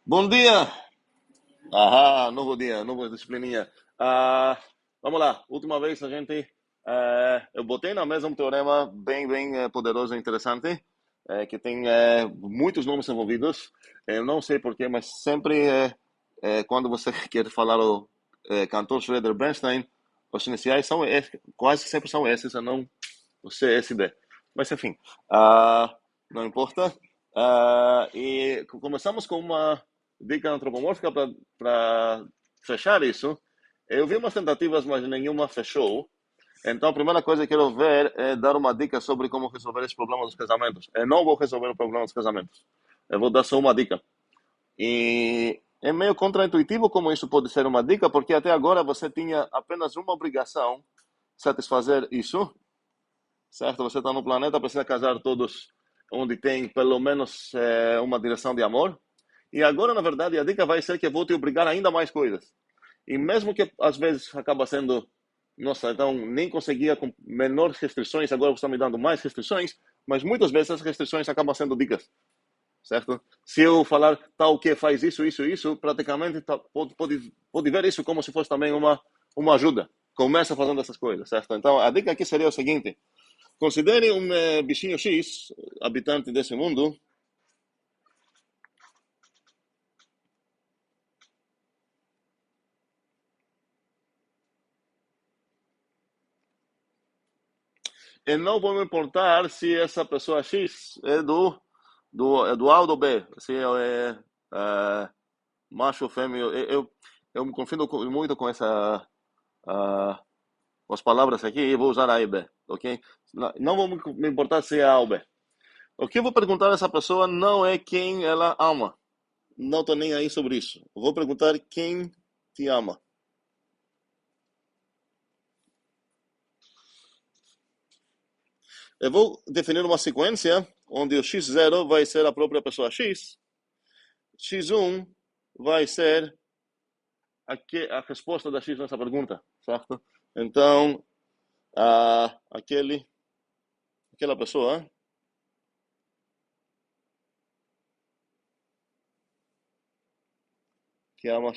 Bom dia! Ah, novo dia, nova disciplininha. Ah, vamos lá, última vez eu botei na mesa um teorema bem poderoso e interessante, que tem muitos números envolvidos. Eu não sei porquê, mas sempre quando você quer falar o cantor Schroeder-Bernstein, os iniciais quase sempre são esses, a não o CSB. Mas enfim, não importa. E começamos com uma dica antropomórfica para fechar isso. Eu vi umas tentativas, mas nenhuma fechou. Então, a primeira coisa que eu quero ver é dar uma dica sobre como resolver esse problema dos casamentos. Eu não vou resolver o problema dos casamentos. Eu vou dar só uma dica. E é meio contraintuitivo como isso pode ser uma dica, porque até agora você tinha apenas uma obrigação, satisfazer isso, certo? Você está no planeta, precisa casar todos onde tem pelo menos uma direção de amor. E agora, na verdade, a dica vai ser que eu vou te obrigar a ainda mais coisas. E mesmo que às vezes acaba sendo, nossa, então nem conseguia com menores restrições, agora você está me dando mais restrições, mas muitas vezes as restrições acabam sendo dicas, certo? Se eu falar tal que faz isso, praticamente pode ver isso como se fosse também uma ajuda. Começa fazendo essas coisas, certo? Então a dica aqui seria o seguinte: considere um bichinho X, habitante desse mundo, e não vou me importar se essa pessoa X é do A ou do B, se é macho ou fêmea. Eu me confundo muito com com as palavras aqui e vou usar A e B, ok? Não vou me importar se é A ou B. O que eu vou perguntar a essa pessoa não é quem ela ama. Não estou nem aí sobre isso. Eu vou perguntar quem te ama. Eu vou definir uma sequência onde o x0 vai ser a própria pessoa x, x1 vai ser a resposta da x nessa pergunta, certo? Então, aquela pessoa que ama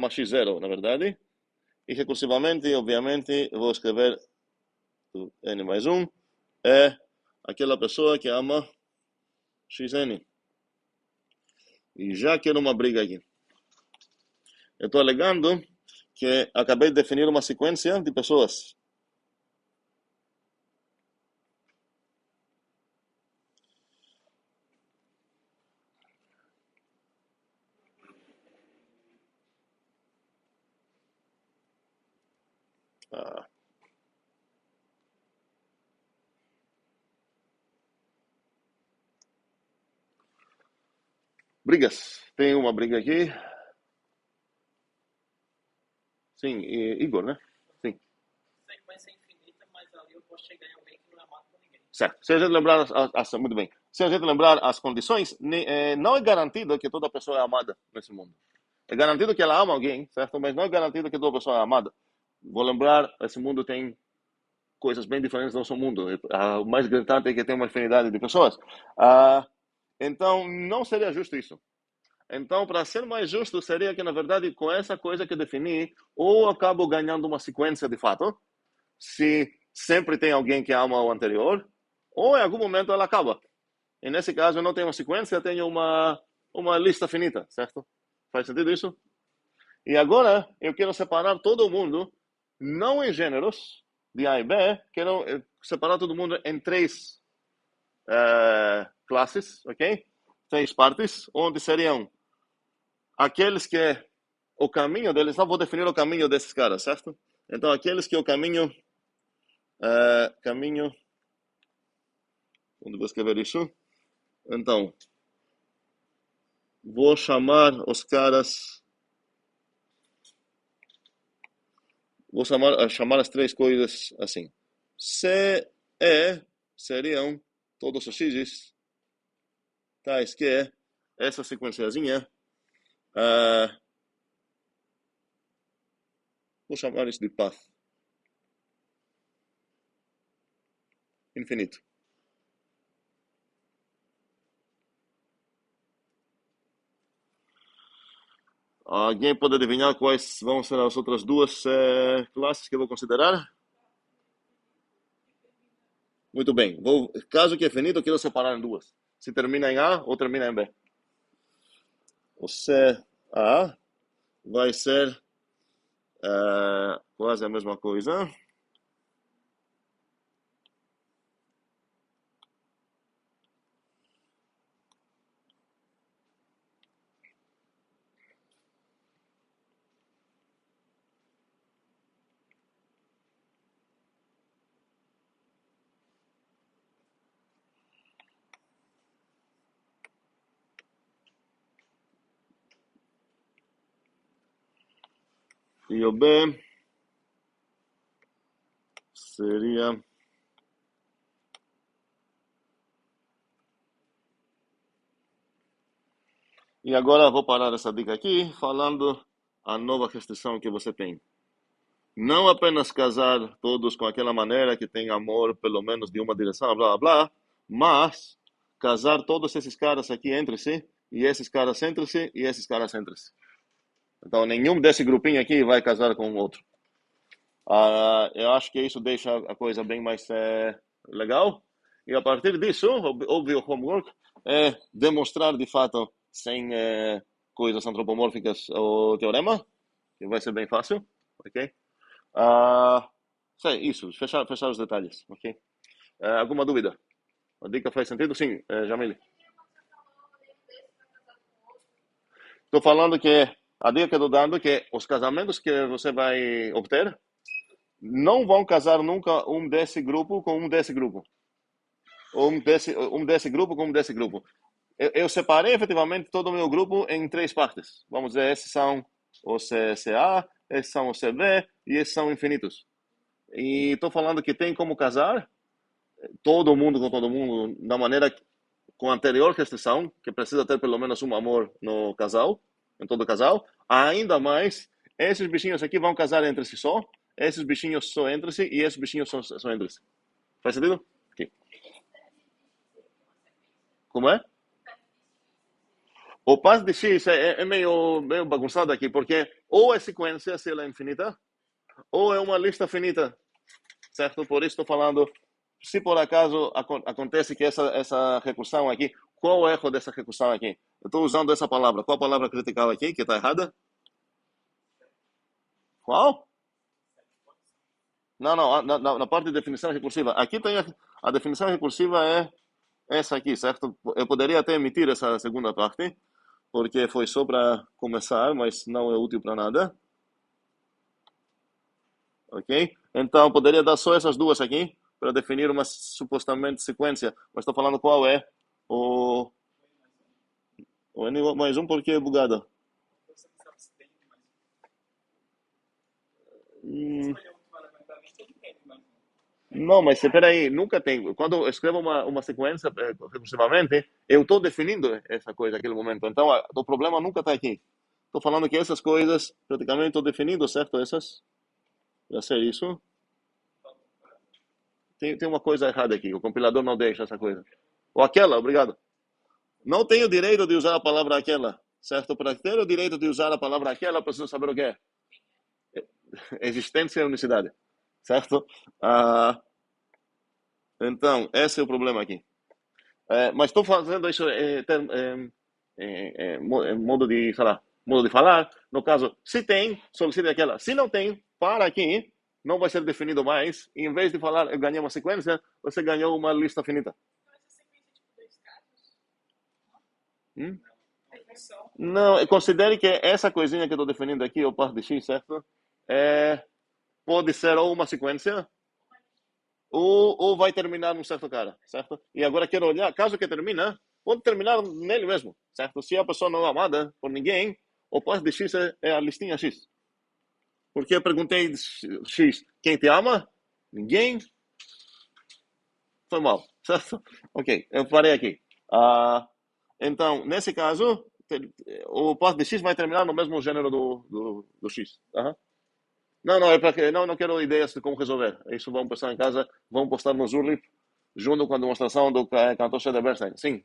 x0, na verdade, e recursivamente, obviamente, eu vou escrever n mais 1 é aquela pessoa que ama xn. E já quero uma briga aqui. Eu estou alegando que acabei de definir uma sequência de pessoas. Ah, brigas. Tem uma briga aqui. Sim, Igor, né? Sim. Certo. Se a gente lembrar muito bem. Se a gente lembrar as condições, não é garantido que toda pessoa é amada nesse mundo. É garantido que ela ama alguém, certo? Mas não é garantido que toda pessoa é amada. Vou lembrar, esse mundo tem coisas bem diferentes do nosso mundo. O mais gritante é que tem uma infinidade de pessoas. Ah, então, não seria justo isso. Então, para ser mais justo, seria que, na verdade, com essa coisa que eu defini, ou eu acabo ganhando uma sequência de fato, se sempre tem alguém que ama o anterior, ou em algum momento ela acaba. E nesse caso, eu não tenho uma sequência, eu tenho uma lista finita, certo? Faz sentido isso? E agora, eu quero separar todo mundo, não em gêneros, de A e B, quero separar todo mundo em três classes, ok? Três partes, onde seriam aqueles que o caminho deles, não vou definir o caminho desses caras, certo? Então, aqueles que o caminho, onde vou escrever isso? Então, vou chamar as três coisas assim. C, E seriam todos os x's, tais que essa sequenciazinha, vou chamar isso de path infinito. Alguém pode adivinhar quais vão ser as outras duas classes que eu vou considerar? Muito bem. Caso que é finito, eu quero separar em duas. Se termina em A ou termina em B. O CA vai ser quase a mesma coisa. E o B seria... E agora vou parar essa dica aqui, falando a nova restrição que você tem. Não apenas casar todos com aquela maneira que tem amor pelo menos de uma direção, blá blá blá, mas casar todos esses caras aqui entre si, e esses caras entre si, e esses caras entre si. Então nenhum desse grupinho aqui vai casar com o outro. Eu acho que isso deixa a coisa bem mais legal. E a partir disso, óbvio, o homework é demonstrar de fato, sem coisas antropomórficas, o teorema, que vai ser bem fácil, ok? Sei, isso, fechar os detalhes, ok? Alguma dúvida? A dica faz sentido? Sim, Jamile. Estou falando que a dica que estou dando é que os casamentos que você vai obter não vão casar nunca um desse grupo com um desse grupo. Ou um desse grupo com um desse grupo. Eu separei efetivamente todo o meu grupo em três partes. Vamos dizer, esses são os CA, esses são os CB e esses são infinitos. E estou falando que tem como casar todo mundo com todo mundo da maneira com a anterior restrição, que precisa ter pelo menos um amor no casal, em todo casal. Ainda mais, esses bichinhos aqui vão casar entre si só, esses bichinhos só entre si e esses bichinhos só entre si. Faz sentido? Ok. Como é? O passo de X é meio bagunçado aqui, porque ou é sequência, se ela é infinita, ou é uma lista finita, certo? Por isso estou falando, se por acaso acontece que essa recursão aqui, qual o erro dessa recursão aqui? Eu estou usando essa palavra. Qual a palavra critical aqui que está errada? Qual? Não, não, na parte de definição recursiva. Aqui tem a definição recursiva é essa aqui, certo? Eu poderia até emitir essa segunda parte, porque foi só para começar, mas não é útil para nada. Ok? Então, poderia dar só essas duas aqui para definir uma supostamente sequência, mas estou falando qual é o, o N mais um porque é bugado. Hum, não, mas espera aí, nunca tem. Quando eu escrevo uma sequência recursivamente, eu estou definindo essa coisa naquele momento. Então, o problema nunca está aqui. Estou falando que essas coisas praticamente estou definindo, certo? Essas, já sei isso. Tem uma coisa errada aqui. O compilador não deixa essa coisa. Ou aquela, obrigado. Não tenho o direito de usar a palavra aquela, certo? Para ter o direito de usar a palavra aquela, preciso saber o que é. Existência e unicidade, certo? Então, esse é o problema aqui. Mas estou fazendo isso em modo de, sei lá, modo de falar. No caso, se tem, solicite aquela. Se não tem, para aqui, não vai ser definido mais. Em vez de falar, eu ganhei uma sequência, você ganhou uma lista finita. Hum? Não, considere que essa coisinha que eu estou definindo aqui, o par de x, certo? É, pode ser ou uma sequência, ou vai terminar num certo cara, certo? E agora quero olhar, caso que termina, pode terminar nele mesmo, certo? Se a pessoa não é amada por ninguém, o par de x é a listinha x. Porque eu perguntei x, quem te ama? Ninguém? Foi mal, certo? Ok, eu parei aqui. Então, nesse caso, o par de x vai terminar no mesmo gênero do x. Aham. Não, não, é para que não quero ideias de como resolver. Isso vão pensar em casa, vão postar no Zurlip junto com a demonstração do cantor Shredder Bernstein. Sim.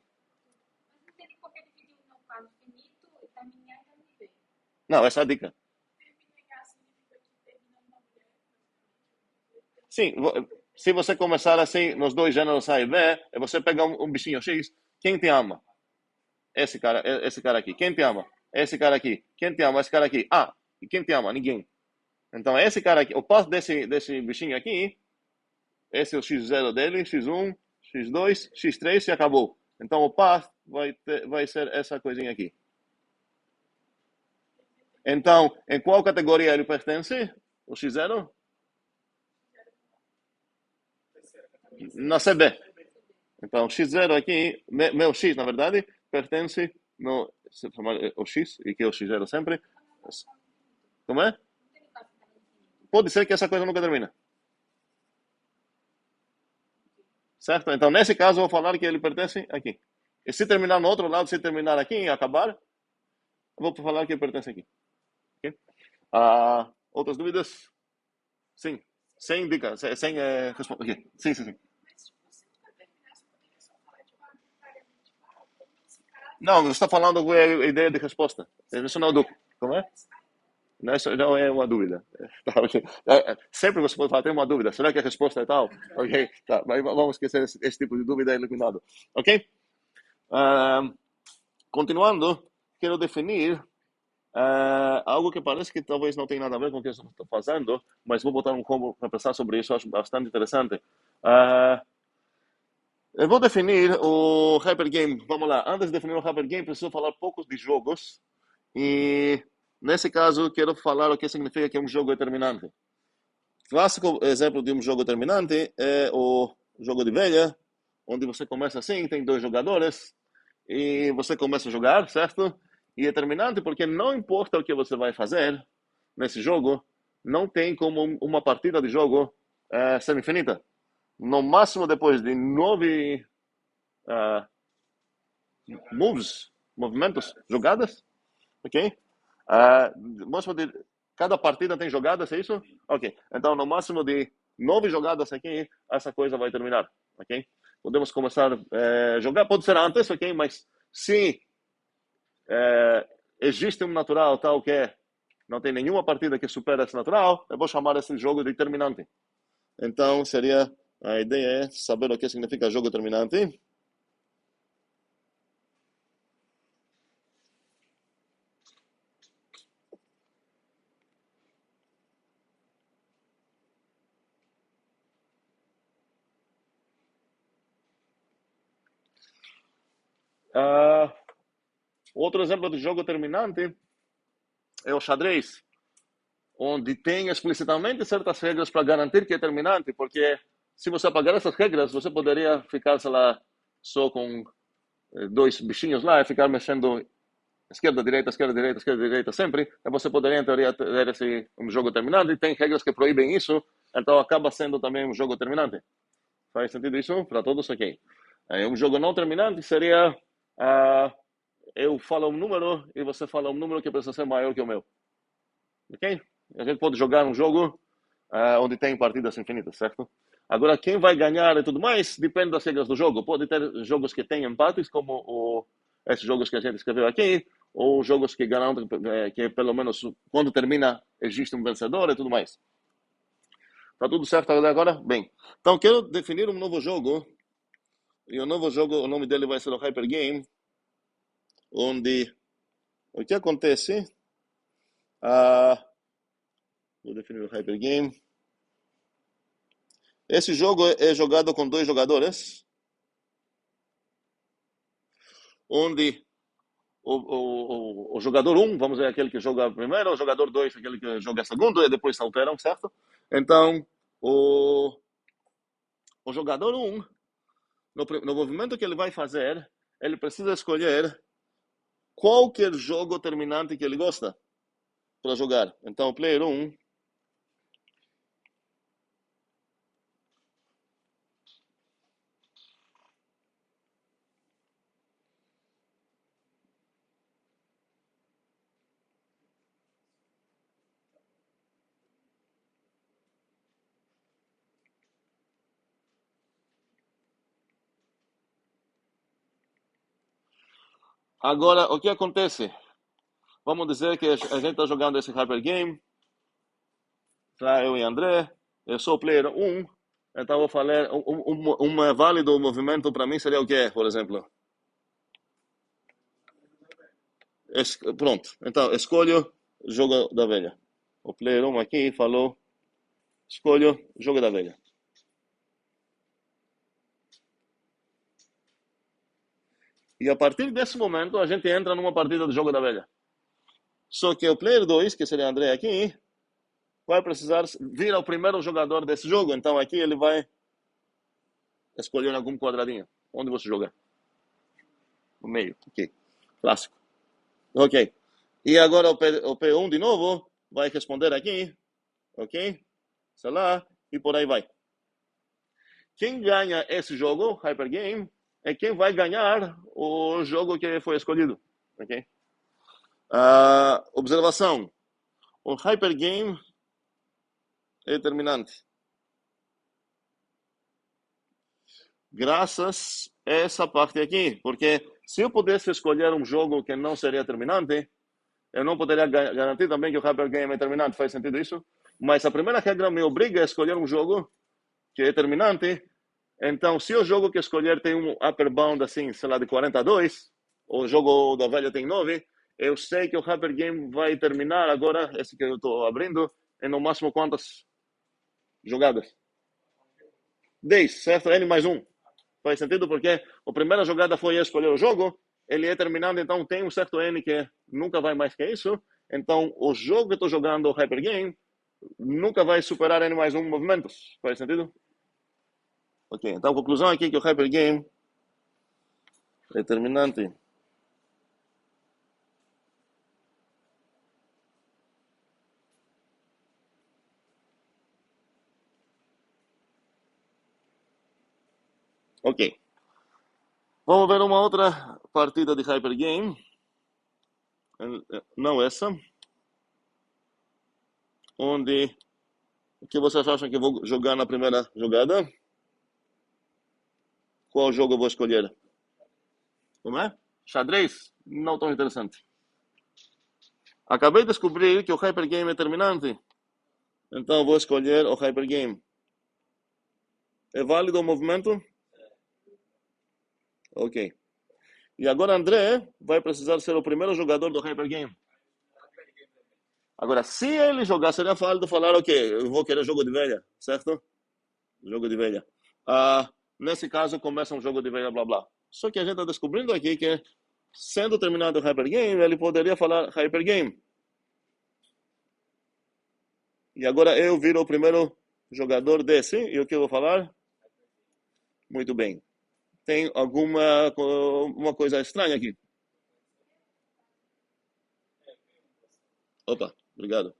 Não, essa é a dica. Sim, se você começar assim, nos dois gêneros A e B, e você pegar um bichinho X, quem te ama? Esse cara aqui. Quem te ama? Esse cara aqui. Quem te ama? Esse cara aqui. Ah, e quem te ama? Ninguém. Então, esse cara aqui, o passo desse bichinho aqui, esse é o X0 dele, X1, X2, X3 e acabou. Então, o path vai ser essa coisinha aqui. Então, em qual categoria ele pertence? O X0? Na CB. Então, X0 aqui, meu X, na verdade, pertence no. O X, e que é o X0 sempre. Como é? Pode ser que essa coisa nunca termina. Certo? Então, nesse caso, eu vou falar que ele pertence aqui. E se terminar no outro lado, se terminar aqui e acabar, eu vou falar que ele pertence aqui. Ok? Outras dúvidas? Sim. Sem dica, sem resposta. Okay. Sim, sim, sim. Não, você está falando com a ideia de resposta. Isso não é dúvida. Como é? Não, isso não é uma dúvida. Tá, ok. Sempre você pode falar, tem uma dúvida. Será que a resposta é tal? Ok, tá. Mas vamos esquecer esse tipo de dúvida eliminado. Ok? Ah, continuando, quero definir algo que parece que talvez não tenha nada a ver com o que eu estou fazendo, mas vou botar um combo para pensar sobre isso, acho bastante interessante. Ah, eu vou definir o Hypergame. Vamos lá. Antes de definir o Hypergame, preciso falar poucos de jogos. E nesse caso, quero falar o que significa que é um jogo determinante. Clássico exemplo de um jogo determinante é o jogo de velha, onde você começa assim, tem dois jogadores, e você começa a jogar, certo? E é determinante porque não importa o que você vai fazer nesse jogo, não tem como uma partida de jogo ser infinita. No máximo, depois de 9 uh, movimentos, jogadas, ok? Máximo de cada partida tem jogadas, é isso? Ok. Então, no máximo de 9 jogadas aqui, essa coisa vai terminar, ok? Podemos começar a jogar, pode ser antes, ok? Mas se existe um natural tal que não tem nenhuma partida que supera esse natural, eu vou chamar esse jogo de determinante. Então, seria a ideia é saber o que significa jogo determinante. Uh, Outro exemplo de jogo determinante é o xadrez, onde tem explicitamente certas regras para garantir que é determinante, porque se você apagar essas regras, você poderia ficar, sei lá, só com dois bichinhos lá e ficar mexendo esquerda, direita, esquerda, direita, esquerda, direita sempre, e você poderia, em teoria, ter um jogo determinante, e tem regras que proíbem isso, então acaba sendo também um jogo determinante. Faz sentido isso? Para todos, ok. Um jogo não terminante seria eu falo um número e você fala um número que precisa ser maior que o meu. Ok? A gente pode jogar um jogo onde tem partidas infinitas, certo? Agora, quem vai ganhar e tudo mais depende das regras do jogo. Pode ter jogos que têm empates, como esses jogos que a gente escreveu aqui, ou jogos que garantem que pelo menos quando termina existe um vencedor e tudo mais. Tá tudo certo até agora? Bem, então quero definir um novo jogo, e o novo jogo, o nome dele vai ser o Hyper Game, onde o que acontece? Vou definir o Hyper Game. Esse jogo é jogado com dois jogadores, onde o jogador um, vamos dizer, aquele que joga primeiro, o jogador 2, aquele que joga segundo, e depois se alteram, certo? Então, o jogador um, no movimento que ele vai fazer, ele precisa escolher qualquer jogo terminante que ele gosta para jogar. Então, o player um. Agora, o que acontece? Vamos dizer que a gente está jogando esse Hyper Game, tá? Eu e André, eu sou o player 1, então vou falar, um válido movimento para mim seria o quê, por exemplo? Pronto, então escolho jogo da velha. O player 1 aqui falou, escolho jogo da velha. E a partir desse momento a gente entra numa partida de jogo da velha. Só que o player 2, que seria André aqui, vai precisar vir ao primeiro jogador desse jogo. Então aqui ele vai escolher algum quadradinho. Onde você joga? No meio. Ok. Clássico. Ok. E agora o P1 de novo vai responder aqui. Ok? Sei lá. E por aí vai. Quem ganha esse jogo, Hyper Game, é quem vai ganhar o jogo que foi escolhido. Ok? Observação. O Hyper Game é determinante. Graças a essa parte aqui. Porque se eu pudesse escolher um jogo que não seria determinante, eu não poderia garantir também que o Hyper Game é determinante. Faz sentido isso? Mas a primeira regra me obriga a escolher um jogo que é determinante. Então, se o jogo que escolher tem um upper bound, assim, sei lá, de 42, o jogo da velha tem 9, eu sei que o Hyper Game vai terminar agora, esse que eu estou abrindo, em no máximo quantas jogadas? 10, certo? N mais 1. Faz sentido porque a primeira jogada foi escolher o jogo, ele é terminado, então tem um certo N que nunca vai mais que isso. Então, o jogo que estou jogando, o Hyper Game, nunca vai superar N mais 1 movimentos. Faz sentido? Ok, então a conclusão aqui é que o Hyper Game é determinante. Ok. Vamos ver uma outra partida de Hyper Game. Não essa. Onde... O que vocês acham que eu vou jogar na primeira jogada? Qual jogo eu vou escolher? Como é? Xadrez? Não tão interessante. Acabei de descobrir que o Hyper Game é determinante. Então vou escolher o Hyper Game. É válido o movimento? Ok. E agora André vai precisar ser o primeiro jogador do Hyper Game. Agora, se ele jogar, seria válido falar, ok, eu vou querer jogo de velha, certo? Jogo de velha. Nesse caso, começa um jogo de velha, blá blá. Só que a gente está descobrindo aqui que, sendo terminado o Hyper Game, ele poderia falar Hyper Game. E agora eu viro o primeiro jogador desse, e o que eu vou falar? Muito bem. Tem alguma uma coisa estranha aqui? Opa, obrigado.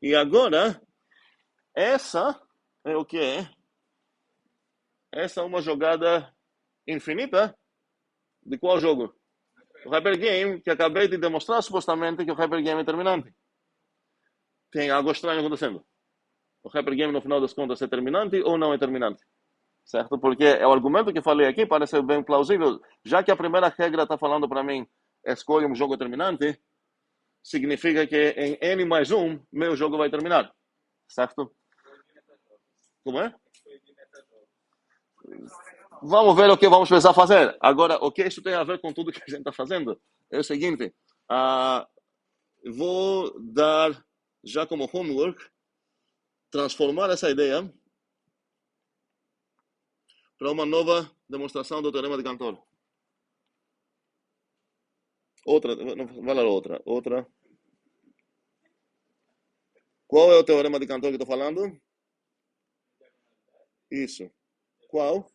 E agora, essa é o que é? Essa é uma jogada infinita de qual jogo? O Hyper Game, que acabei de demonstrar supostamente que o Hyper Game é terminante. Tem algo estranho acontecendo. O Hyper Game, no final das contas, é terminante ou não é terminante? Certo? Porque o argumento que falei aqui parece bem plausível. Já que a primeira regra está falando para mim, escolha um jogo terminante, significa que em N mais 1, meu jogo vai terminar. Certo? Como é? Vamos ver o que vamos precisar fazer. Agora, o que isso tem a ver com tudo que a gente está fazendo? É o seguinte, vou dar, já como homework, transformar essa ideia para uma nova demonstração do Teorema de Cantor. Outra, vai lá outra. Outra. Qual é o Teorema de Cantor que estou falando? Isso. Qual?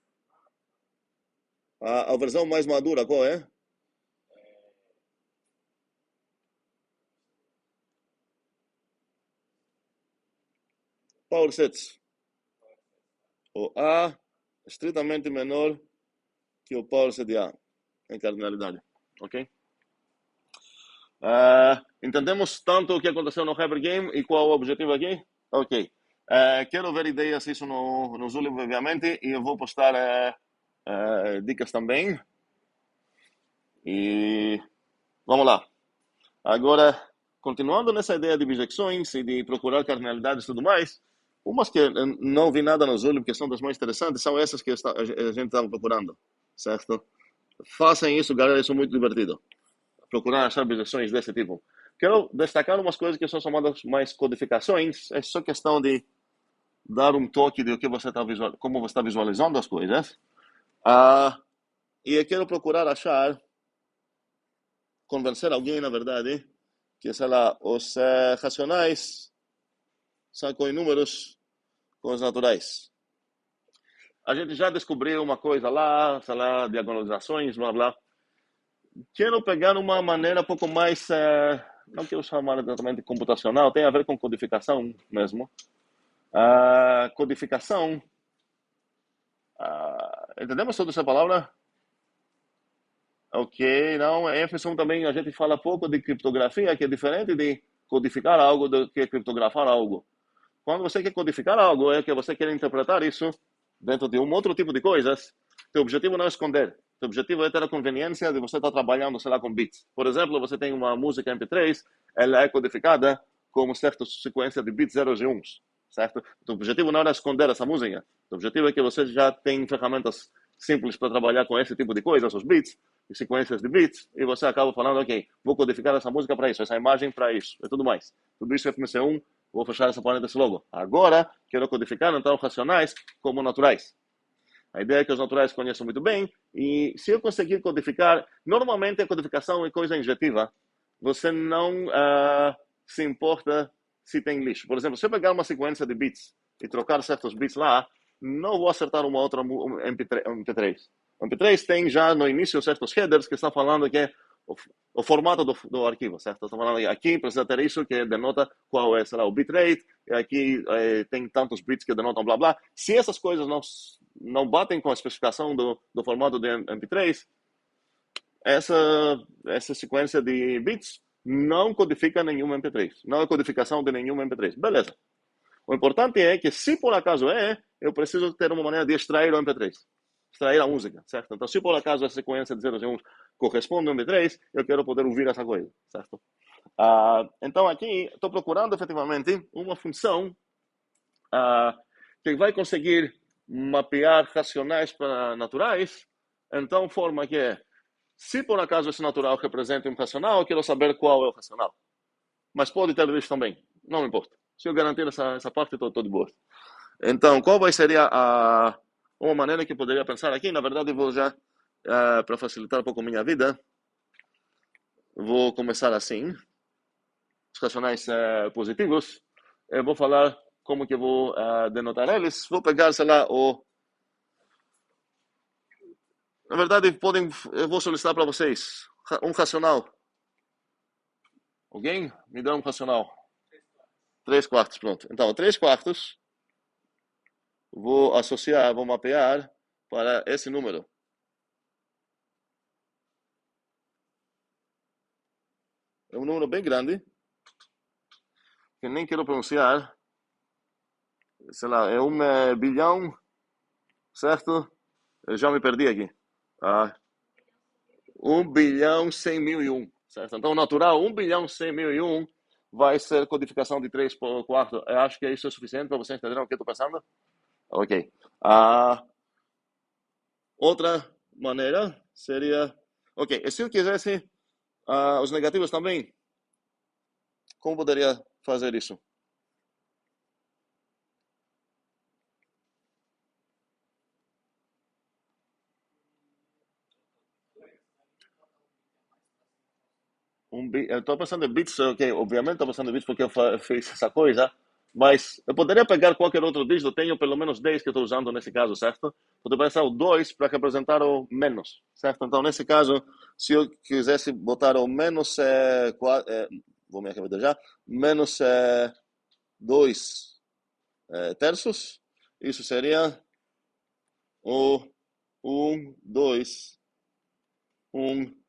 A versão mais madura, qual é? Power sets. O A estritamente menor que o power set de A em cardinalidade. Ok? Entendemos tanto o que aconteceu no Hyper Game e qual o objetivo aqui? Ok. Quero ver ideias isso no Zulip, obviamente, e eu vou postar dicas também. E vamos lá. Agora, continuando nessa ideia de bijecções e de procurar cardinalidades e tudo mais, umas que não vi nada nos olhos, que são das mais interessantes, são essas que a gente estava procurando, certo? Façam isso, galera, isso é muito divertido. Procurar achar bijecções desse tipo. Quero destacar umas coisas que são chamadas mais codificações. É só questão de dar um toque de o que você está como você está visualizando as coisas. E eu quero procurar achar, convencer alguém, na verdade, que, sei lá, os racionais são em números com os naturais. A gente já descobriu uma coisa lá, sei lá, diagonalizações, blá blá. Quero pegar uma maneira um pouco mais, não quero chamar exatamente computacional, tem a ver com codificação mesmo. Codificação, entendemos toda essa palavra? Ok, não, em função também a gente fala pouco de criptografia, que é diferente de codificar algo do que criptografar algo. Quando você quer codificar algo, é que você quer interpretar isso dentro de um outro tipo de coisas. Teu objetivo não é esconder. Teu objetivo é ter a conveniência de você estar trabalhando, sei lá, com bits. Por exemplo, você tem uma música MP3, ela é codificada como certa sequência de bits 0 e 1, certo? Teu objetivo não é esconder essa música. Teu objetivo é que você já tem ferramentas simples para trabalhar com esse tipo de coisas, os bits, e sequências de bits, e você acaba falando, ok, vou codificar essa música para isso, essa imagem para isso, e tudo mais. Tudo isso é FMC1, vou fechar essa parêntese logo. Agora, quero codificar, então, racionais como naturais. A ideia é que os naturais conheçam muito bem, e se eu conseguir codificar, normalmente a codificação é coisa injetiva. Você não se importa se tem lixo. Por exemplo, se eu pegar uma sequência de bits e trocar certos bits lá, não vou acertar uma outra MP3. O MP3 tem já no início certos headers que estão falando que é o formato do arquivo, certo? Estou falando aqui precisa ter isso que denota qual é, será o bitrate, e aqui tem tantos bits que denotam blá blá. Se essas coisas não batem com a especificação do formato de MP3, essa sequência de bits não codifica nenhum MP3. Não é codificação de nenhum MP3. Beleza. O importante é que, se por acaso eu preciso ter uma maneira de extrair o MP3. Extrair a música, certo? Então, se por acaso a sequência de 0 e 1 corresponde ao MP3, eu quero poder ouvir essa coisa, certo? Então, aqui, estou procurando efetivamente uma função que vai conseguir mapear racionais para naturais, então, forma que, se por acaso esse natural representa um racional, eu quero saber qual é o racional. Mas pode ter lixo também, não importa. Se eu garantir essa parte, estou de boa. Então, qual vai ser uma maneira que eu poderia pensar aqui? Na verdade, vou já, para facilitar um pouco a minha vida, vou começar assim. Os racionais positivos. Eu vou falar como que eu vou denotar eles. Vou pegar, sei lá, na verdade, eu vou solicitar para vocês um racional. Alguém? Me dá um racional. 3/4, pronto. Então, 3/4 vou associar, vou mapear para esse número. É um número bem grande, que nem quero pronunciar. Sei lá, é 1 bilhão, certo? Eu já me perdi aqui. 1 bilhão 100 mil e 1, certo? Então, natural, 1 bilhão 100 mil e 1 vai ser codificação de 3/4. Eu acho que isso é suficiente para vocês entenderem o que eu estou pensando? Ok. Outra maneira seria... Ok, e se eu quisesse os negativos também, como poderia fazer isso? Eu estou pensando em bits, ok, obviamente estou pensando em bits porque eu fiz essa coisa, mas eu poderia pegar qualquer outro dígito, tenho pelo menos 10 que estou usando nesse caso, certo? Poderia pensar o 2 para representar o menos, certo? Então, nesse caso, se eu quisesse botar o menos, vou me arrebentar já, menos 2 terços, isso seria o 1, 2, 1.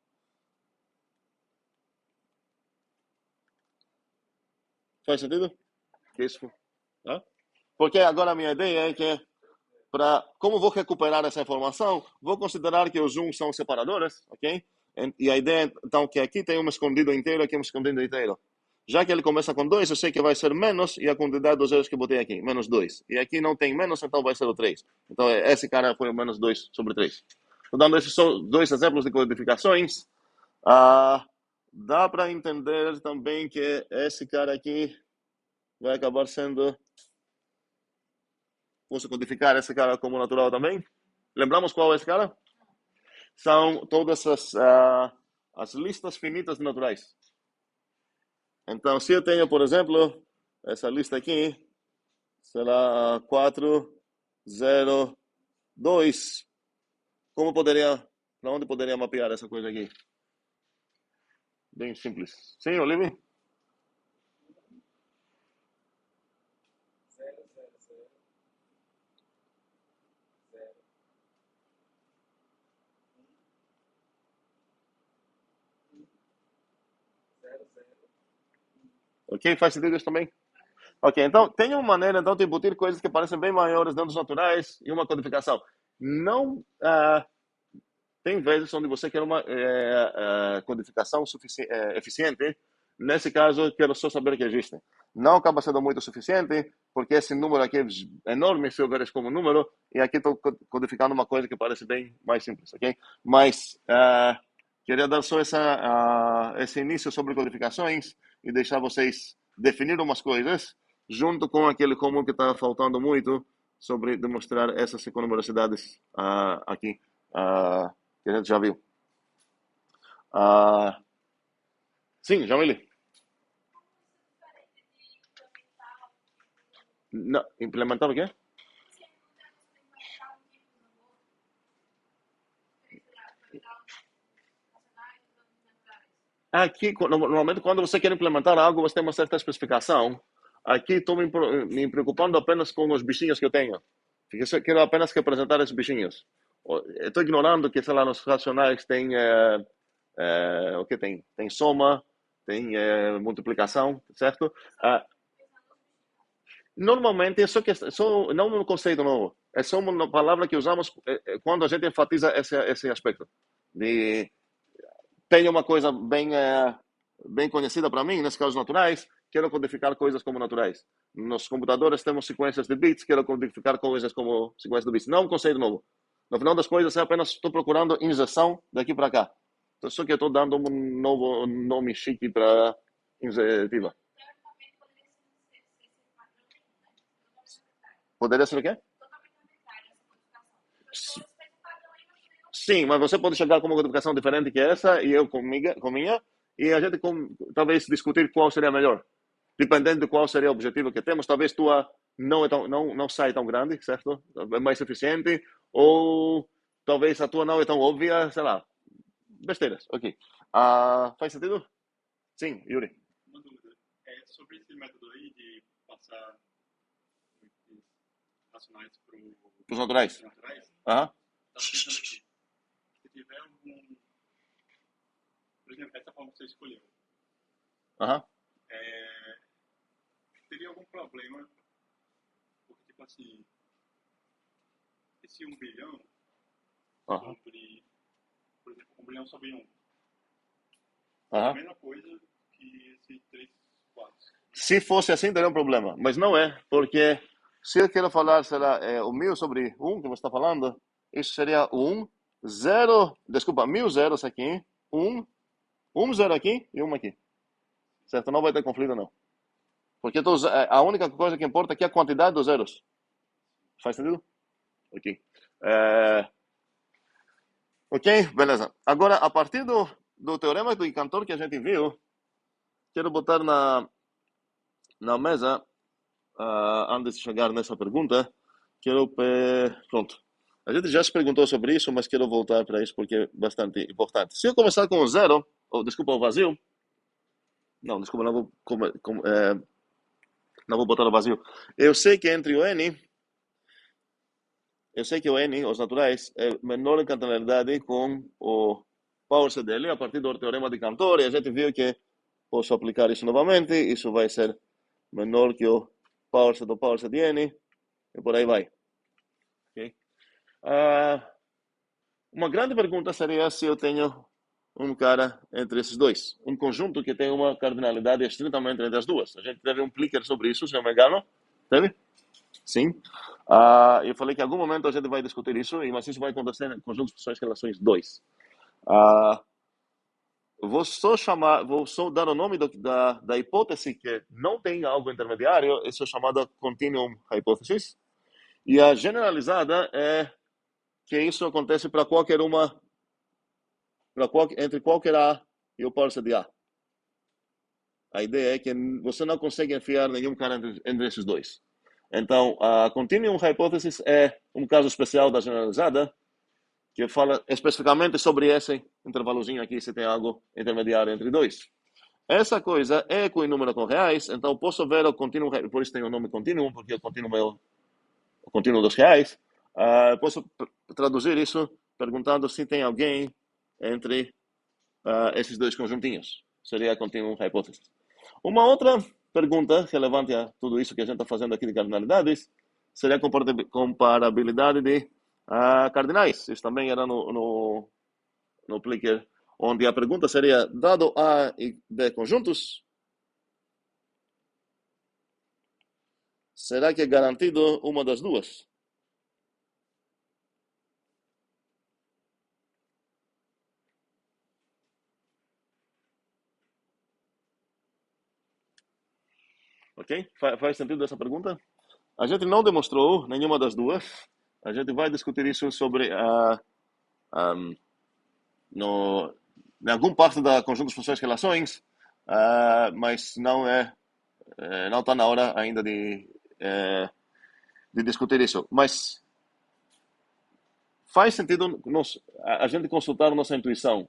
Faz sentido? Que isso? Tá? Porque agora a minha ideia é que, como vou recuperar essa informação, vou considerar que os 1 são separadores, ok? E a ideia, então, que aqui tem um escondido inteiro, aqui um escondido inteiro. Já que ele começa com 2, eu sei que vai ser menos, e a quantidade dos zeros que eu botei aqui, menos 2. E aqui não tem menos, então vai ser o 3. Então, esse cara foi o menos 2 sobre 3. Estou dando esses só dois exemplos de codificações. Dá para entender também que esse cara aqui vai acabar sendo... Posso codificar esse cara como natural também? Lembramos qual é esse cara? São todas as listas finitas de naturais. Então, se eu tenho, por exemplo, essa lista aqui, será 4, 0, 2. Como poderia, para onde poderia mapear essa coisa aqui? Bem simples. Sim, Olivia? Ok, faz sentido isso também? Ok, então tem uma maneira então, de embutir coisas que parecem bem maiores dentro dos naturais e uma codificação. Não tem vezes onde você quer uma codificação eficiente. Nesse caso, eu quero só saber que existe. Não acaba sendo muito suficiente, porque esse número aqui é enorme se eu ver isso como número, e aqui estou codificando uma coisa que parece bem mais simples, ok? Mas queria dar só esse início sobre codificações e deixar vocês definir umas coisas, junto com aquele comum que está faltando muito, sobre demonstrar essas economicidades aqui. Que a gente já viu. Ah, sim, Jamile. Não, implementar o quê? Aqui, normalmente, quando você quer implementar algo, você tem uma certa especificação. Aqui estou me preocupando apenas com os bichinhos que eu tenho. Porque eu quero apenas que apresentar esses bichinhos. Estou ignorando que, sei lá, nos racionais tem o que tem? Tem soma, tem multiplicação, certo? Normalmente é só não um conceito novo. É só uma palavra que usamos quando a gente enfatiza esse aspecto. De, tem uma coisa bem conhecida para mim, nesse caso naturais, quero codificar coisas como naturais. Nos computadores temos sequências de bits, quero codificar coisas como sequências de bits. Não um conceito novo. No final das coisas, é apenas estou procurando injeção daqui para cá. Então, só que eu estou dando um novo nome chique para injetiva. Poderia ser o quê? Sim, mas você pode chegar com uma codificação diferente que essa e eu com minha, e a gente talvez discutir qual seria melhor. Dependendo de qual seria o objetivo que temos, talvez tua não sai tão grande, certo? É mais eficiente, ou talvez a tua não é tão óbvia, sei lá, besteiras, ok. Faz sentido? Sim, Yuri. Uma dúvida. É sobre esse método aí de passar esses racionais para Os naturais. os naturais. Aham. Estava pensando aqui. Se tiver algum. Por exemplo, essa forma que você escolheu. Aham. Teria algum problema? Porque, tipo assim, esse 1 bilhão Aham. sobre. Por exemplo, 1 bilhão sobre 1. É a Aham. mesma coisa que esse 3 quartos. Se fosse assim, teria um problema. Mas não é, porque se eu quero falar, será o 1000 sobre 1 que você está falando, isso seria 1, 0, desculpa, 1000 zeros aqui, 1, 1 zero aqui e 1 aqui. Certo? Não vai ter conflito, não. Porque a única coisa que importa aqui é a quantidade dos zeros. Faz sentido? Ok. Ok, beleza. Agora, a partir do teorema do Cantor que a gente viu, quero botar na mesa, antes de chegar nessa pergunta, pronto. A gente já se perguntou sobre isso, mas quero voltar para isso porque é bastante importante. Se eu começar com o zero, ou desculpa, o vazio, não, desculpa, não vou, não vou botar o vazio. Eu sei que entre o n, eu sei que o n, os naturais, é menor em cardinalidade com o power C dele, a partir do teorema de Cantor, e a gente viu que posso aplicar isso novamente, isso vai ser menor que o power C do power C de n, e por aí vai. Okay? Uma grande pergunta seria se eu tenho um cara entre esses dois. Um conjunto que tem uma cardinalidade estritamente entre as duas. A gente teve um clicker sobre isso, se não me engano. Teve? Sim. Eu falei que em algum momento a gente vai discutir isso, mas isso vai acontecer em conjuntos de funções relações 2. Vou só dar o nome da hipótese que não tem algo intermediário, isso é chamada continuum hypothesis. E a generalizada é que isso acontece para qualquer uma, entre qualquer A e o parse de A. A ideia é que você não consegue enfiar nenhum cara entre esses dois. Então, a continuum hypothesis é um caso especial da generalizada, que fala especificamente sobre esse intervalozinho aqui, se tem algo intermediário entre dois. Essa coisa é com número com reais, então posso ver o contínuo, por isso tem o nome contínuo, porque o contínuo é o contínuo dos reais. Posso traduzir isso perguntando se tem alguém entre esses dois conjuntinhos. Seria a continuum hypothesis. Uma outra pergunta relevante a tudo isso que a gente está fazendo aqui de cardinalidades seria a comparabilidade de cardinais. Isso também era no Plicker, onde a pergunta seria, dado A e B conjuntos, será que é garantido uma das duas? Ok? Faz sentido essa pergunta? A gente não demonstrou nenhuma das duas. A gente vai discutir isso sobre no, em algum parte da conjunto de funções e relações, mas não está na hora ainda de discutir isso. Mas faz sentido a gente consultar nossa intuição.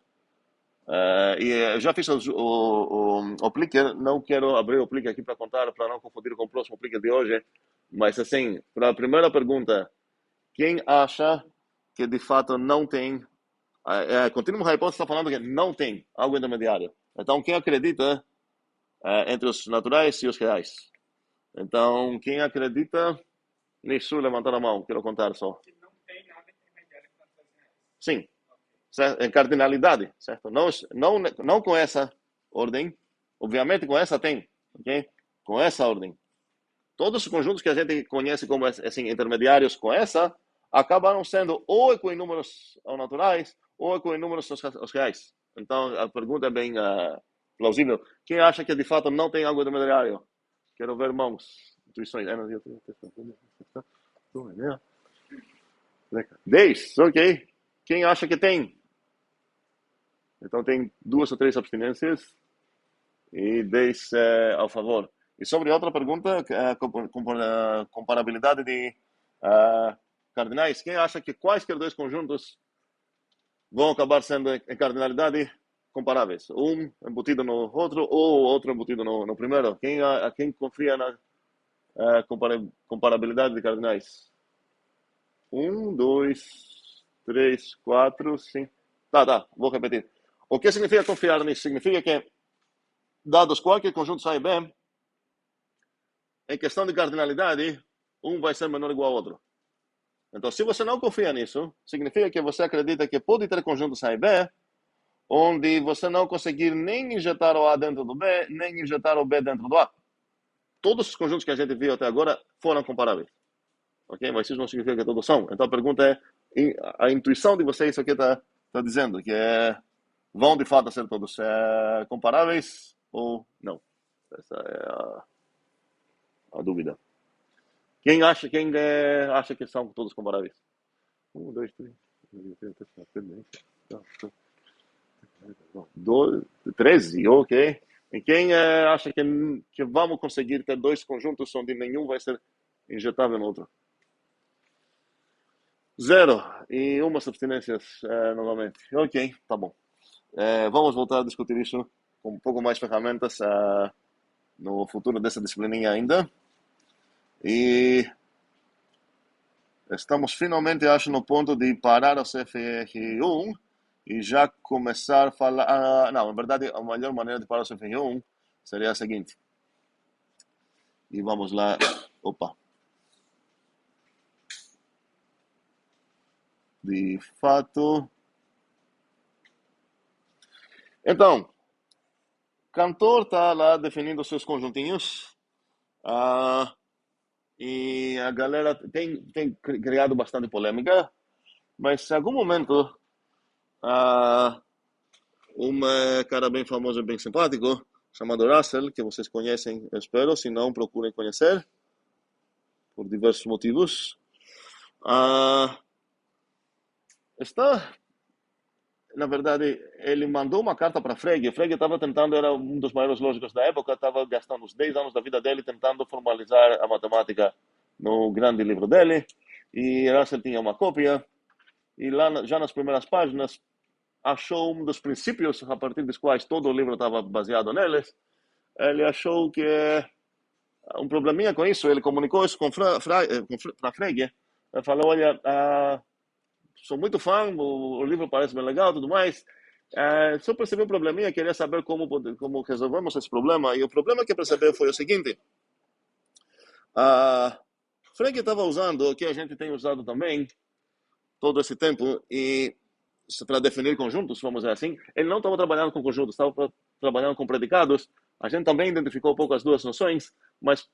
E já fiz o Plicker, não quero abrir o Plicker aqui para contar, para não confundir com o próximo Plicker de hoje, mas assim, para a primeira pergunta, quem acha que de fato não tem, continuum hypothesis está falando que não tem algo intermediário. Então, quem acredita entre os naturais e os reais? Então, quem acredita nisso, levantar a mão, quero contar só. Que não tem nada intermediário com as reais. Sim, certo? Em cardinalidade, certo? Não com essa ordem, obviamente com essa tem, ok? Com essa ordem. Todos os conjuntos que a gente conhece como assim, intermediários com essa, acabaram sendo ou equinúmeros ao naturais ou equinúmeros aos reais. Então, a pergunta é bem plausível. Quem acha que de fato não tem algo intermediário? Quero ver mãos. Intuições. 10, ok. Quem acha que tem? Então tem 2 ou 3 abstinências e 10 ao favor. E sobre outra pergunta, comparabilidade de cardinais, quem acha que quaisquer dois conjuntos vão acabar sendo em cardinalidade comparáveis? Um embutido no outro ou outro embutido no primeiro? Quem confia na comparabilidade de cardinais? 1, 2, 3, 4, 5. Tá, vou repetir. O que significa confiar nisso? Significa que, dados qualquer conjunto A e B, em questão de cardinalidade, um vai ser menor ou igual ao outro. Então, se você não confia nisso, significa que você acredita que pode ter conjuntos A e B, onde você não conseguir nem injetar o A dentro do B, nem injetar o B dentro do A. Todos os conjuntos que a gente viu até agora foram comparáveis. Ok? Mas isso não significa que todos são. Então, a pergunta é, a intuição de vocês aqui está dizendo que vão de fato ser todos comparáveis ou não? Essa é a dúvida. Quem acha que são todos comparáveis? 1, 2, 3, 12, 13, ok. E quem acha que vamos conseguir ter dois conjuntos onde nenhum vai ser injetável no outro? 0 e umas abstinências novamente. Ok, tá bom. Vamos voltar a discutir isso com um pouco mais ferramentas no futuro dessa disciplininha ainda. E estamos finalmente, acho, no ponto de parar o CFR1 e já começar a falar. Não, na verdade, a melhor maneira de parar o CFR1 seria a seguinte. E vamos lá. Opa. De fato. Então, Cantor está lá definindo seus conjuntinhos. ah, e a galera tem criado bastante polêmica, mas em algum momento, ah, um cara bem famoso e bem simpático, chamado Russell, que vocês conhecem, eu espero, se não, procurem conhecer, por diversos motivos, ah, está, na verdade, ele mandou uma carta para Frege. Frege estava tentando, era um dos maiores lógicos da época, estava gastando os 10 anos da vida dele tentando formalizar a matemática no grande livro dele, e Russell tinha uma cópia, e lá já nas primeiras páginas achou um dos princípios a partir dos quais todo o livro estava baseado neles. Ele achou que um probleminha com isso, ele comunicou isso com Frege, ele falou, olha, sou muito fã, o livro parece bem legal, tudo mais, só percebi um probleminha, queria saber como resolvemos esse problema, e o problema que percebeu foi o seguinte, a Frege estava usando o que a gente tem usado também todo esse tempo, e para definir conjuntos, vamos dizer assim, ele não estava trabalhando com conjuntos, estava trabalhando com predicados. A gente também identificou um pouco as duas noções, mas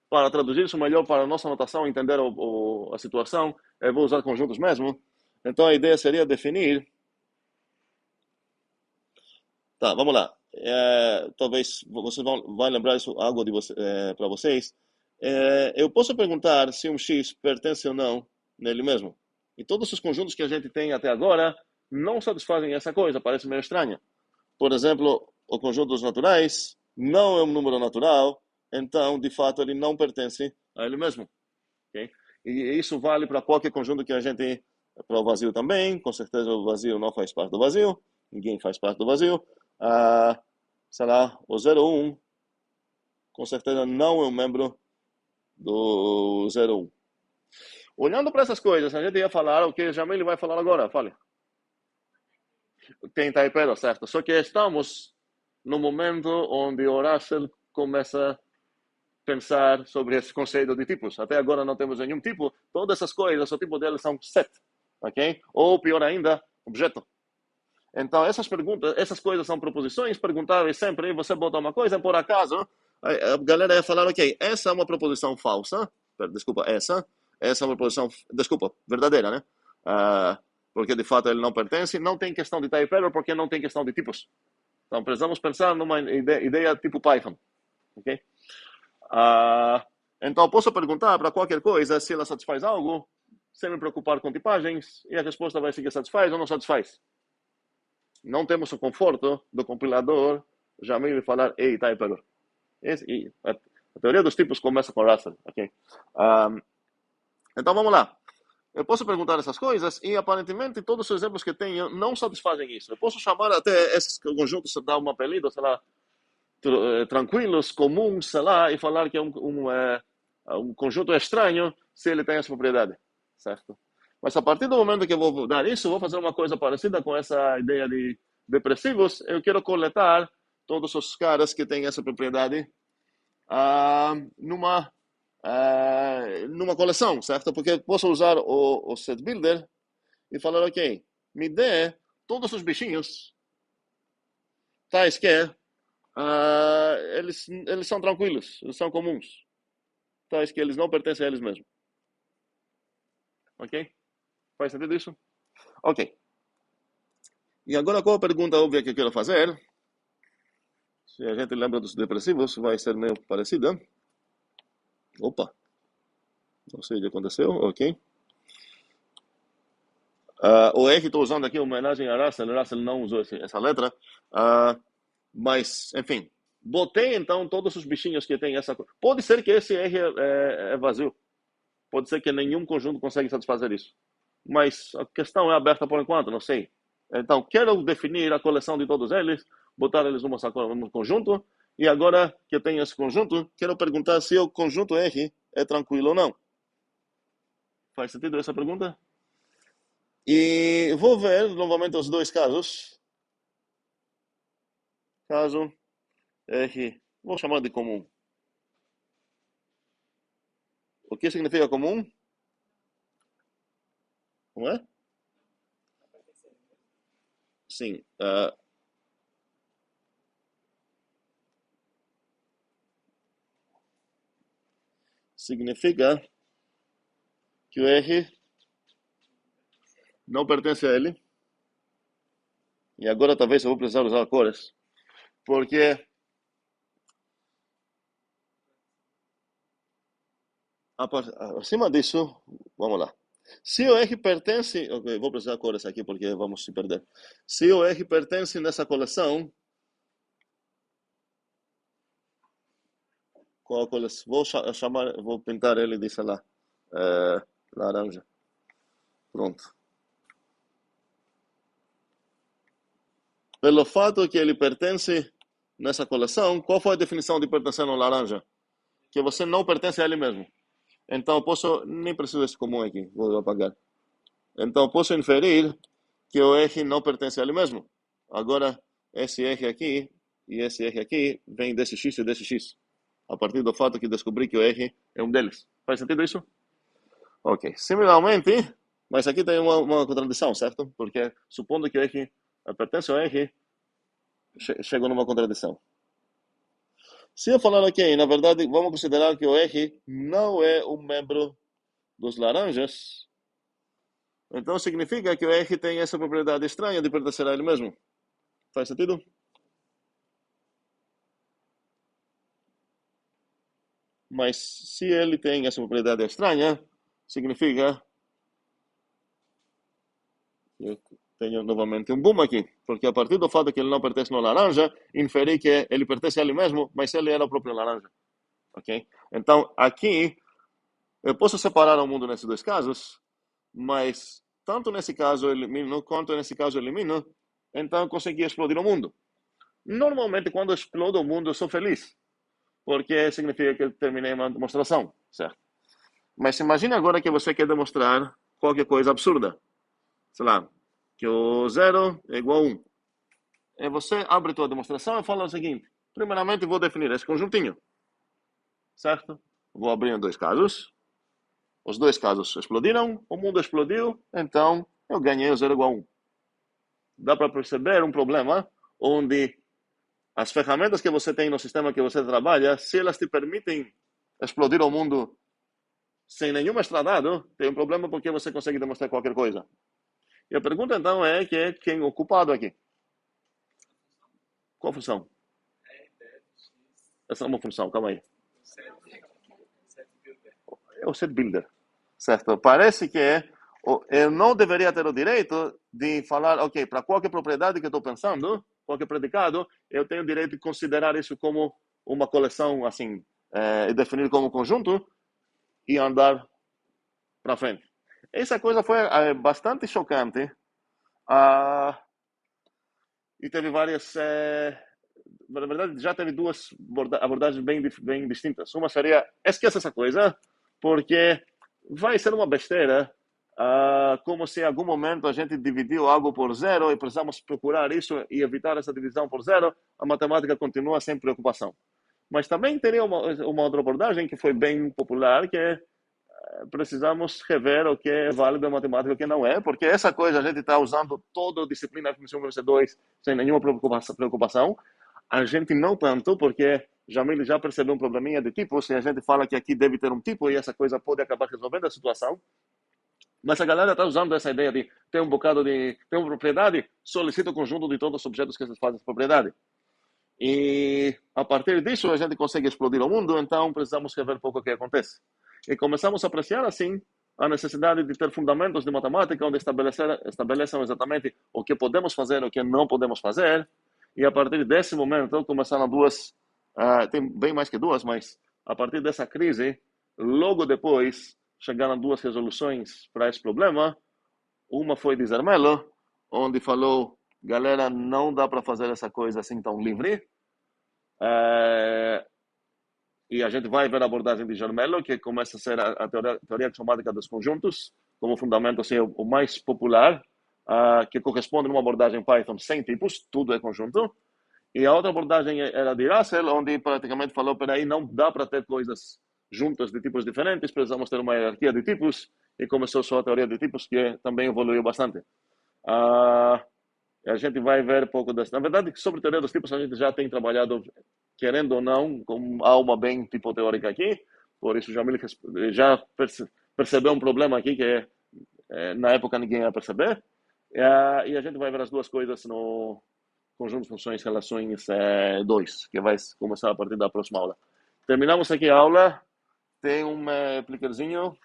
para traduzir isso melhor para a nossa notação, entender a situação, eu vou usar conjuntos mesmo. Então a ideia seria definir. Tá, vamos lá. Talvez vocês vão lembrar isso algo de para vocês. Eu posso perguntar se um X pertence ou não nele mesmo. E todos os conjuntos que a gente tem até agora não satisfazem essa coisa, parece meio estranha. Por exemplo, o conjunto dos naturais não é um número natural, então, de fato, ele não pertence a ele mesmo. Okay? E isso vale para qualquer conjunto que a gente... Para o vazio também, com certeza o vazio não faz parte do vazio, ninguém faz parte do vazio. Sei lá, o 01, com certeza não é um membro do 01. Olhando para essas coisas, a gente ia falar o que Jamil vai falar agora, fale. Tem Taipei, certo? Só que estamos no momento onde o Russell começa a pensar sobre esse conceito de tipos. Até agora não temos nenhum tipo. Todas essas coisas, o tipo delas são set, ok? Ou pior ainda, objeto. Então essas perguntas, essas coisas são proposições perguntáveis sempre. Você bota uma coisa, por acaso, a galera ia falar, ok, essa é uma proposição falsa. Desculpa, essa é uma proposição, desculpa, verdadeira, né? Porque de fato ele não pertence. Não tem questão de type error porque não tem questão de tipos. Então precisamos pensar numa ideia tipo Python, ok? Então posso perguntar para qualquer coisa se ela satisfaz algo, sem me preocupar com tipagens, e a resposta vai ser que satisfaz ou não satisfaz. Não temos o conforto do compilador já me falar, ei, type error. A teoria dos tipos começa com Russell, ok? Então vamos lá. Eu posso perguntar essas coisas e aparentemente todos os exemplos que tenho não satisfazem isso. Eu posso chamar até esses conjuntos, dar um apelido, sei lá, tranquilos, comuns, sei lá, e falar que é um conjunto estranho se ele tem essa propriedade, certo? Mas a partir do momento que eu vou dar isso, vou fazer uma coisa parecida com essa ideia de depressivos. Eu quero coletar todos os caras que têm essa propriedade numa numa coleção, certo? Porque posso usar o set builder e falar, ok, me dê todos os bichinhos tais que eles são tranquilos, eles são comuns, tais que eles não pertencem a eles mesmos. Ok? Faz sentido isso? Ok. E agora qual a pergunta óbvia que eu quero fazer? Se a gente lembra dos depressivos, vai ser meio parecida. Opa, não sei o que aconteceu, ok. O R estou usando aqui em homenagem a Russell. Russell não usou essa letra. Mas, enfim, botei então todos os bichinhos que tem essa. Pode ser que esse R é vazio. Pode ser que nenhum conjunto consegue satisfazer isso. Mas a questão é aberta por enquanto, não sei. Então, quero definir a coleção de todos eles, botar eles num conjunto, e agora que eu tenho esse conjunto, quero perguntar se o conjunto R é tranquilo ou não. Faz sentido essa pergunta? E vou ver novamente os dois casos. Caso R, vou chamar de comum. O que significa comum? Não é? Sim. significa que o R não pertence a ele. E agora talvez eu vou precisar usar cores. Porque acima disso, vamos lá. Se o R pertence, ok, vou precisar cores aqui porque vamos se perder. Se o R pertence nessa coleção, qual coleção? Vou pintar ele de, sei lá, laranja. Pronto. Pelo fato que ele pertence nessa coleção, qual foi a definição de pertencer no laranja? Que você não pertence a ele mesmo. Então, eu posso, nem preciso desse comum aqui, vou apagar. Então, eu posso inferir que o R não pertence a ele mesmo. Agora, esse R aqui e esse R aqui vem desse X e desse X. A partir do fato que descobri que o R é um deles. Faz sentido isso? Ok. Similarmente, mas aqui tem uma contradição, certo? Porque supondo que o R pertence ao R, chego numa contradição. Se eu falar aqui, na verdade, vamos considerar que o R não é um membro dos laranjas, então significa que o R tem essa propriedade estranha de pertencer a ele mesmo. Faz sentido? Mas se ele tem essa propriedade estranha, significa que eu tenho novamente um boom aqui. Porque a partir do fato que ele não pertence no laranja, inferi que ele pertence a ele mesmo, mas ele era o próprio laranja. Ok? Então, aqui, eu posso separar o mundo nesses dois casos, mas tanto nesse caso eu elimino, quanto nesse caso eu elimino, então eu consegui explodir o mundo. Normalmente, quando eu explodo o mundo, eu sou feliz, porque significa que eu terminei uma demonstração, certo? Mas imagine agora que você quer demonstrar qualquer coisa absurda. Sei lá, que o zero é igual a 1. E você abre tua demonstração e fala o seguinte: primeiramente, vou definir esse conjuntinho, certo? Vou abrir em dois casos. Os dois casos explodiram, o mundo explodiu, então eu ganhei o zero igual a 1. Dá para perceber um problema onde as ferramentas que você tem no sistema que você trabalha, se elas te permitem explodir o mundo sem nenhum estradado, tem um problema porque você consegue demonstrar qualquer coisa. E a pergunta então é quem é o culpado aqui? Qual função? Essa é uma função, calma aí. É o set builder, certo? Parece que eu não deveria ter o direito de falar, ok, para qualquer propriedade que eu estou pensando, qualquer predicado, eu tenho o direito de considerar isso como uma coleção, assim, e definir como conjunto e andar para frente. Essa coisa foi bastante chocante e teve várias, na verdade, já teve duas abordagens bem distintas. Uma seria, esqueça essa coisa, porque vai ser uma besteira, como se em algum momento a gente dividiu algo por zero e precisamos procurar isso e evitar essa divisão por zero, a matemática continua sem preocupação. Mas também teria uma outra abordagem que foi bem popular, que é precisamos rever o que é válido em matemática e o que não é, porque essa coisa a gente está usando toda a disciplina F1, F2 sem nenhuma preocupação. A gente não tanto, porque Jamil já percebeu um probleminha de tipos, e a gente fala que aqui deve ter um tipo, e essa coisa pode acabar resolvendo a situação. Mas a galera está usando essa ideia de ter um bocado de... ter uma propriedade, solicita o conjunto de todos os objetos que fazem essa propriedade. E a partir disso a gente consegue explodir o mundo, então precisamos rever um pouco o que acontece. E começamos a apreciar, assim, a necessidade de ter fundamentos de matemática onde estabeleçam exatamente o que podemos fazer, o que não podemos fazer. E a partir desse momento começaram duas, tem bem mais que duas, mas a partir dessa crise, logo depois, chegaram duas resoluções para esse problema. Uma foi de Zermelo, onde falou, galera, não dá para fazer essa coisa assim tão livre. E a gente vai ver a abordagem de Zermelo, que começa a ser a teoria axiomática dos conjuntos, como fundamento assim, o mais popular, que corresponde a uma abordagem Python sem tipos, tudo é conjunto. E a outra abordagem era de Russell, onde praticamente falou, peraí, não dá para ter coisas juntas de tipos diferentes, precisamos ter uma hierarquia de tipos, e começou só a teoria de tipos, que também evoluiu bastante. A gente vai ver um pouco dessa. Na verdade, sobre teoria dos tipos, a gente já tem trabalhado, querendo ou não, com alma bem tipo teórica aqui, Por isso, já percebeu um problema aqui que na época ninguém ia perceber. E a gente vai ver as duas coisas no conjunto, funções, relações 2, que vai começar a partir da próxima aula. Terminamos aqui a aula. Tem um aplicadinho